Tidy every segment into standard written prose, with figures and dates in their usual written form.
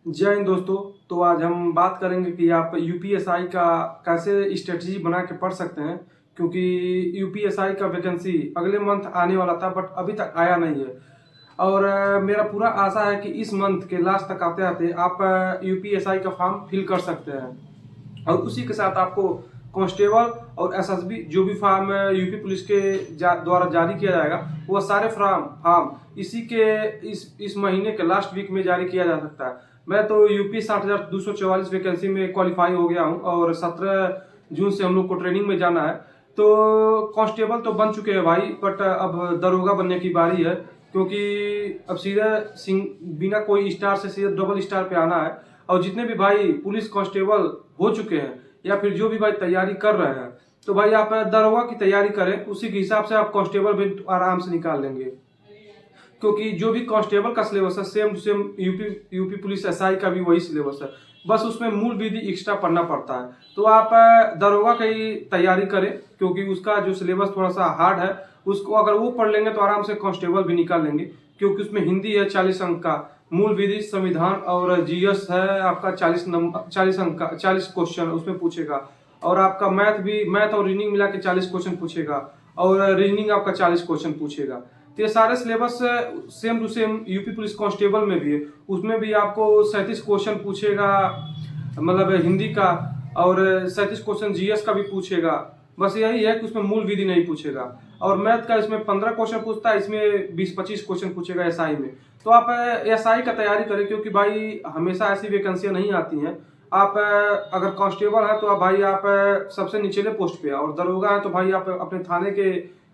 जय हिंद दोस्तों। तो आज हम बात करेंगे कि आप यूपीएसआई का कैसे स्ट्रेटजी बना के पढ़ सकते हैं, क्योंकि यूपीएसआई का वैकेंसी अगले मंथ आने वाला था बट अभी तक आया नहीं है। और मेरा पूरा आशा है कि इस मंथ के लास्ट तक आते आते आप यूपीएसआई का फॉर्म फिल कर सकते हैं। और उसी के साथ आपको कांस्टेबल और एसएसबी जो भी फॉर्म यूपी पुलिस के द्वारा जारी किया जाएगा, वो सारे फॉर्म फॉर्म इसी के इस महीने के लास्ट वीक में जारी किया जा सकता है। मैं तो यूपी 60,244 वैकेंसी में क्वालिफाई हो गया हूं और 17 जून से हम लोग को ट्रेनिंग में जाना है। तो कांस्टेबल तो बन चुके हैं भाई, बट अब दरोगा बनने की बारी है, क्योंकि अब सीधे बिना कोई स्टार से सीधे डबल स्टार पे आना है। और जितने भी भाई पुलिस कांस्टेबल हो चुके हैं या फिर जो भी भाई तैयारी कर रहे हैं, तो भाई आप दरोगा की तैयारी करें, उसी के हिसाब से आप कांस्टेबल भी आराम से निकाल लेंगे। क्योंकि जो भी कांस्टेबल का सिलेबस है same to same UP police SI का भी वही सिलेबस है, बस उसमें मूल विधि एक्स्ट्रा पढ़ना पड़ता है। तो आप दरोगा की तैयारी करें, क्योंकि उसका जो सिलेबस थोड़ा सा हार्ड है, उसको अगर वो पढ़ लेंगे तो आराम से कांस्टेबल भी निकाल लेंगे। क्योंकि उसमें हिंदी है 40 अंक का, मूल विधि, संविधान और जीएस है आपका 40 अंक का, 40 क्वेश्चन उसमें पूछेगा। और आपका मैथ और रीजनिंग मिला के 40 क्वेश्चन पूछेगा, और रीजनिंग आपका 40 क्वेश्चन पूछेगा। तो ये सारे syllabus same to same UP police constable में भी है। उसमें भी आपको 37 क्वेश्चन पूछेगा, मतलब हिंदी का, और 37 क्वेश्चन जीएस का भी पूछेगा। बस यही है कि उसमें मूल विधि नहीं पूछेगा। और मैथ का इसमें 15 क्वेश्चन पूछता है, इसमें 20-25 क्वेश्चन पूछेगा एसआई में। तो आप एसआई का तैयारी करें, क्योंकि भाई हमेशा ऐसी वैकेंसियां नहीं आती हैं। आप अगर कांस्टेबल है तो आप भाई आप सबसे निचले पोस्ट पे है, और दरोगा है तो भाई आप अपने थाने के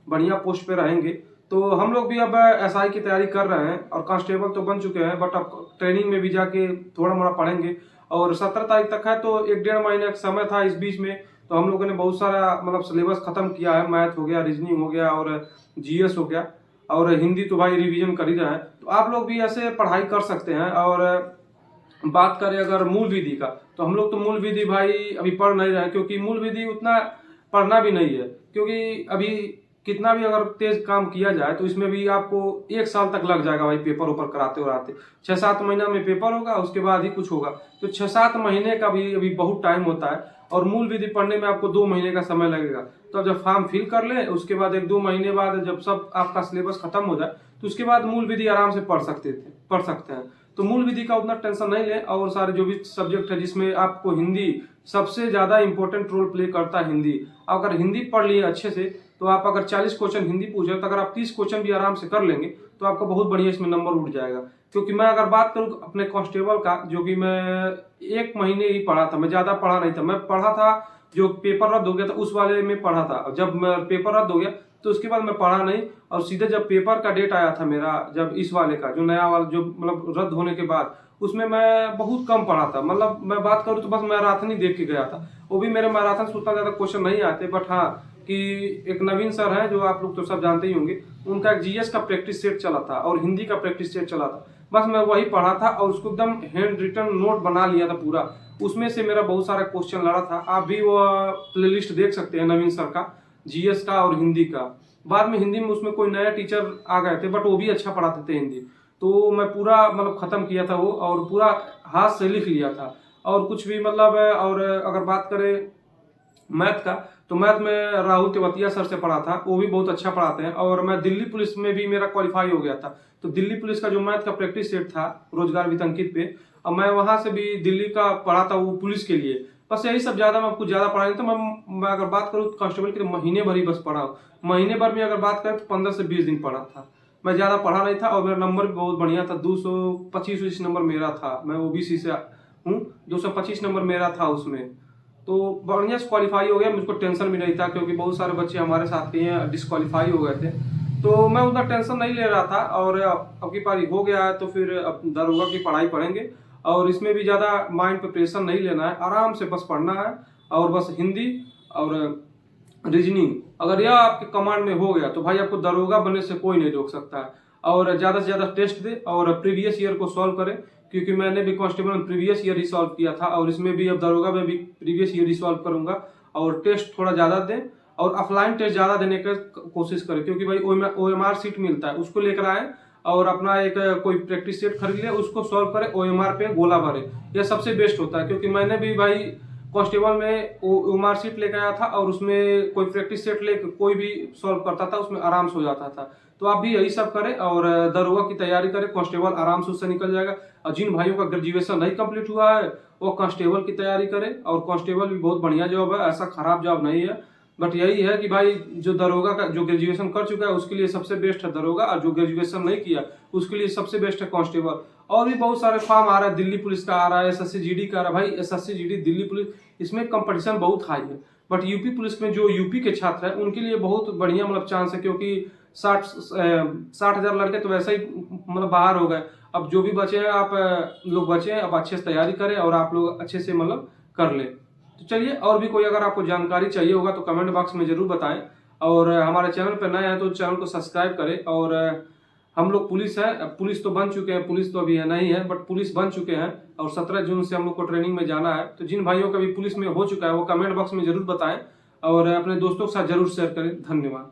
बढ़िया पोस्ट पे रहेंगे। तो हम लोग भी अब एसआई की तैयारी कर रहे हैं, और कांस्टेबल तो बन चुके हैं, बट अब ट्रेनिंग में भी जाके थोड़ा मोड़ा पढ़ेंगे। और 17 तारीख तक है, तो 1-1.5 महीने का समय था इस बीच में। तो हम लोगों ने बहुत सारा मतलब सिलेबस खत्म किया है, मैथ हो गया, रीजनिंग हो गया और जीएस हो गया, और हिंदी तो भाई रिवीजन कर ही रहे हैं। तो आप लोग भी ऐसे पढ़ाई कर सकते हैं। और बात करें अगर मूल विधि का, तो हम लोग तो मूल विधि भाई अभी पढ़ नहीं रहे हैं, क्योंकि मूल विधि उतना पढ़ना भी नहीं है। क्योंकि अभी कितना भी अगर तेज काम किया जाए तो इसमें भी आपको 1 साल तक लग जाएगा भाई, पेपर ऊपर कराते कराते। 6-7 महीना में पेपर होगा, उसके बाद ही कुछ होगा। तो 6-7 महीने का भी अभी बहुत टाइम होता है, और मूल विधि पढ़ने में आपको 2 महीने का समय लगेगा। तो जब फॉर्म फिल कर ले, उसके बाद 1-2 महीने बाद जब सब आपका सिलेबस खत्म हो जाए, तो उसके बाद मूल विधि आराम से पढ़ सकते हैं। तो मूल विधि का उतना टेंशन नहीं ले। और सारे जो भी सब्जेक्ट है जिसमें आपको हिंदी सबसे ज्यादा इंपॉर्टेंट रोल प्ले करता है, हिंदी, अगर हिंदी पढ़ लिए अच्छे से, तो आप अगर 40 क्वेश्चन हिंदी पूछे तो अगर आप 30 क्वेश्चन भी आराम से कर लेंगे तो आपका बहुत बढ़िया इसमें नंबर उठ जाएगा। क्योंकि मैं अगर बात करूं अपने कांस्टेबल का, जो कि मैं 1 महीने ही पढ़ा था, मैं ज्यादा पढ़ा नहीं था। मैं पढ़ा था जो पेपर रद्द हो गया था उस वाले में पढ़ा था। जब पेपर रद्द हो गया तो उसके बाद मैं पढ़ा नहीं, और सीधे जब पेपर का डेट आया था मेरा, जब इस वाले का जो नया वाला जो मतलब रद्द होने के बाद, उसमें मैं बहुत कम पढ़ा था। मतलब मैं बात करूं तो बस मैराथन ही देख के गया था, वो भी मेरे मैराथन से उतना ज्यादा क्वेश्चन नहीं आते। बट हाँ, कि एक नवीन सर है जो आप लोग तो सब जानते ही होंगे, उनका एक जीएस का प्रैक्टिस सेट चला था और हिंदी का प्रैक्टिस सेट चला था। बस मैं वही पढ़ा था और उसको एकदम हैंड रिटन नोट बना लिया था पूरा। उसमें से मेरा बहुत सारा क्वेश्चन लड़ा था। आप भी वो प्लेलिस्ट देख सकते हैं नवीन सर का, जीएस का और हिंदी का। बाद में हिंदी में उसमें कोई नया टीचर आ गए थे, बट वो भी अच्छा पढ़ाते थे हिंदी। तो मैं पूरा मतलब खत्म किया था वो, और पूरा हाथ से लिख लिया था। और कुछ भी मतलब और अगर बात करें मैथ का, तो मैथ में राहुल तेवतिया सर से पढ़ा था, वो भी बहुत अच्छा पढ़ाते हैं। और मैं दिल्ली पुलिस में भी मेरा क्वालिफाई हो गया था, तो दिल्ली पुलिस का जो मैथ का प्रैक्टिस सेट था रोजगार वित्त अंकित पे, और मैं वहां से भी दिल्ली का पढ़ा था वो पुलिस के लिए। बस यही सब, ज्यादा मैं कुछ ज्यादा पढ़ा नहीं था। मैं अगर बात करूँ कांस्टेबल की, तो महीने भर ही बस पढ़ा हूँ। महीने भर में अगर बात करें तो 15 से 20 दिन पढ़ा था। मैं ज्यादा पढ़ा नहीं था, और मेरा नंबर भी बहुत बढ़िया था, 225 नंबर मेरा था। मैं ओबीसी से हूँ, 225 नंबर मेरा था उसमें। तो बढ़िया से क्वालिफाई हो गया, मुझको टेंशन भी नहीं था, क्योंकि बहुत सारे बच्चे हमारे साथ के हैं डिस्क्वालीफाई हो गए थे। तो मैं उतना टेंशन नहीं ले रहा था। और अब की पारी हो गया है, तो फिर अब दरोगा की पढ़ाई पढ़ेंगे। और इसमें भी ज़्यादा माइंड पे प्रेशर नहीं लेना है, आराम से बस पढ़ना है। और बस हिंदी और रीजनिंग अगर यह आपके कमांड में हो गया, तो भाई आपको दरोगा बनने से कोई नहीं रोक सकता है। और ज़्यादा से ज़्यादा टेस्ट दे और प्रीवियस ईयर को सॉल्व करें, क्योंकि मैंने भी कांस्टेबल में प्रीवियस ईयर ही सॉल्व किया था, और इसमें भी अब दरोगा में भी प्रीवियस ईयर ही सॉल्व करूंगा। और टेस्ट थोड़ा ज़्यादा दें, और ऑफलाइन टेस्ट ज़्यादा देने की कोशिश करें, क्योंकि भाई ओएमआर सीट मिलता है, उसको लेकर आए। और अपना एक कोई प्रैक्टिस सेट खरीद ले, उसको सॉल्व करे, OMR पे गोला भरे। यह सबसे बेस्ट होता है, क्योंकि मैंने भी भाई कांस्टेबल में OMR शीट लेकर आया था और उसमें कोई प्रैक्टिस सेट लेकर कोई भी सॉल्व करता था, उसमें आराम से हो जाता था। तो आप भी यही सब करें और दरोगा की तैयारी करें, कांस्टेबल आराम से उससे निकल जाएगा। और जिन भाइयों का ग्रेजुएशन नहीं कंप्लीट हुआ है वो कांस्टेबल की तैयारी करें, और कांस्टेबल भी बहुत बढ़िया जॉब है, ऐसा खराब जॉब नहीं है। बट यही है कि भाई जो दरोगा का जो ग्रेजुएशन कर चुका है उसके लिए सबसे बेस्ट है दरोगा, और जो ग्रेजुएशन नहीं किया उसके लिए सबसे बेस्ट है कांस्टेबल। और भी बहुत सारे फॉर्म आ रहा है, दिल्ली पुलिस का आ रहा है, SSC GD का आ रहा है। भाई SSC GD दिल्ली पुलिस, इसमें कंपटीशन बहुत हाई है। बट यूपी पुलिस में जो यूपी के छात्र हैं उनके लिए बहुत बढ़िया मतलब चांस है, क्योंकि 60,000 लड़के तो वैसे ही मतलब बाहर हो गए। अब जो भी बचे हैं आप लोग बचे हैं, अब अच्छे से तैयारी करें और आप लोग अच्छे से मतलब कर ले। तो चलिए, और भी कोई अगर आपको जानकारी चाहिए होगा तो कमेंट बॉक्स में जरूर बताएं, और हमारे चैनल पर नए हैं तो चैनल को सब्सक्राइब करें। और हम लोग पुलिस है, पुलिस तो बन चुके हैं, पुलिस तो अभी है नहीं है, बट पुलिस बन चुके हैं, और 17 जून से हम लोग को ट्रेनिंग में जाना है। तो जिन भाइयों का भी पुलिस में हो चुका है वो कमेंट बॉक्स में जरूर बताएं, और अपने दोस्तों के साथ जरूर शेयर करें। धन्यवाद।